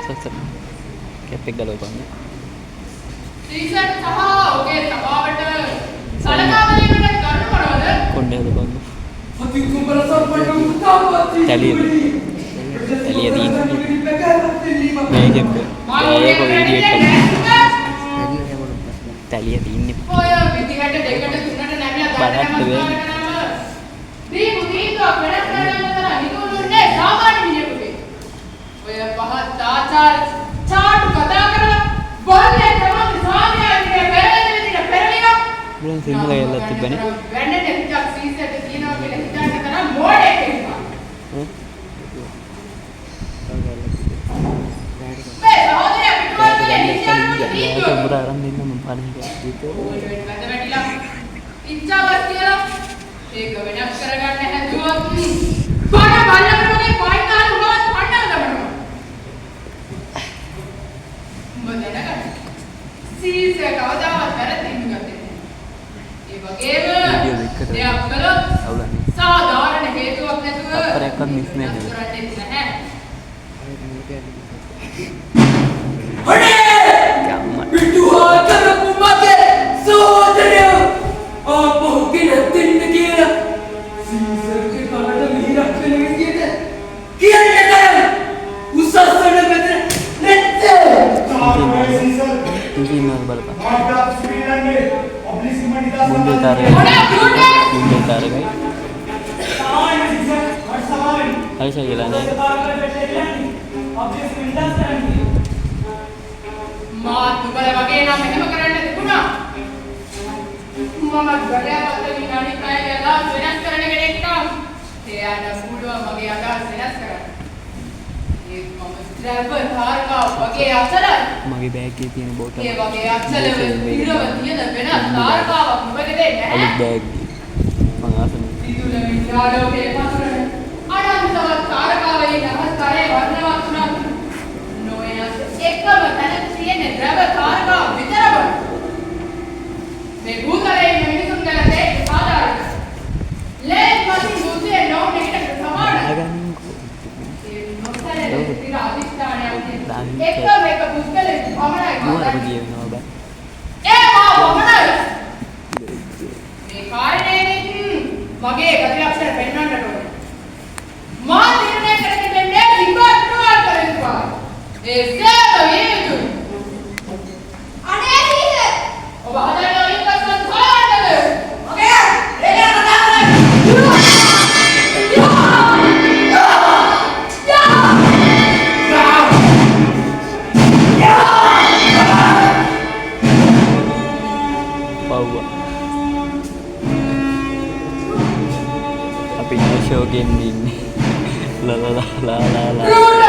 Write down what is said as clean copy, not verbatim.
සස cap එක ගලවපන්න. T-shirt සහ ඔගේ සභාවට සලකාවලියකට ගන්න මොනවද? කොණ්ඩේ හදපන්න. අති කුඹල සම්පන්න උත්සාහවත් තැලියද මේකෙන් ඒක වීඩියෝ එක තැලිය තින්නේ ඔය විදිහට දෙකට තුනට නැමිලා ගන්න දීපු දීපුවක් වෙනස් කරන්න තරම් හිතුවුනේ සාමාන්‍ය මිනිහෙකුගේ. ඔය පහත් ආචාර චාටු කතා කරලා බල්ලේ තමයි සාමාන්‍යයෙන් පෙරලෙන විදිහට පෙරලිනවා. බුලන් සිංහල යල්ලා තිබ්බනේ. වෙන්නේ දෙහිච්චක් සීසෙට තියනවා කියලා හිතන්න තරම් මොඩෙක් එක්කා. මේ සහෝදරයා පිටුවල්ලේ හිටියනකොට දීපුව. උඹට අරන් දෙන්න මම පාන්නේ දීපුව. වැද වැටිලා ඉච්ඡාවක් කියලා ඒක වෙනස් කරගන්න හැදුවොත් බඩ බල්ලකමනේ පයින්නාල උනවත් පන්නන්න දමනවා. උඹ දැනගන්න. සීසේ කවදාවත් වැරදින්න ගත්තේ නැහැ. ඒ වගේම දෙයක් කළොත් සාධාරණ හේතුවක් නැතුව අපරයක්වත් මිස් නැහැ. පිටුවා කරපු මගේ සෝදරයෝ ආපහුගෙන දෙන්න කියලා සීසර්ගේ කනට මිහිරක් වෙන විදියට කියන්න කරන්න උසස්සන මෙතන නැත්තේ ඉතින් මම බලපන් මාඩා ශ්‍රීලංකේ ඔබ්ලිස් මණිදා මුන්දේ තරගයි සාමාන්‍ය සිසර් වට සාමාන්‍ය අයිෂා කියලා නෑ ඔබ්ලිස් මණිදා මාත් උඹලා වගේ නම් එහෙම කරන්න තිබුණා. මම ගලයාවත් විනාඩි 5 ගලා වෙනස් කරන කෙනෙක් නම් එයාට පුළුවන් මගේ අදහස් වෙනස් කරන්න. ඒ මම ඩ්‍රයිවර් තාරකා වගේ අසලයි. මගේ බෑග් එකේ තියෙන බෝතල් ඒ වගේ අසල විරව තියෙන වෙනස් තාරකාවක් ඔබගේ දෙන්නේ නැහැ. අලුත් බෑග් මම ආසනේ සිදුල විද්‍යාලෝකයේ පසුරන අනන්තවත් තාරකාවලින් අහස් කරේ වර්ණවත් වුණා. නොයස් එකම තැනක තියෙන ද්‍රව තාරකා විතරම මේ භූතලයේ ඉන්න මිනිසුන් ගැන දෙයක් සාධාරණ. ලේත් මතින් බුද්ධිය නෝන් එකට සමානයි. ඒ මොකටද ඉතින් අධිෂ්ඨානයක් තියෙන. එකම එක පුස්තලෙ පමණයි මොනවද කියවෙනවා බෑ ඒ මා පමණයි. මේ කාරණේකින් මගේ ගතිලක්ෂණ පෙන්වන්නට ඕනේ. මා නිර්ණය කරගෙන දෙන්නේ සිංහාසනවල් කරේවා. ඒ සෑම වේතු අනේ කීද ඔබ හදන්නේ ඔලිම්පස් සම්මානද ඔකේ එයා කතා කරන්නේ පව්වා අපි ෂෝ ගෙන් ඉන්නේ ලා ලා ලා ලා ලා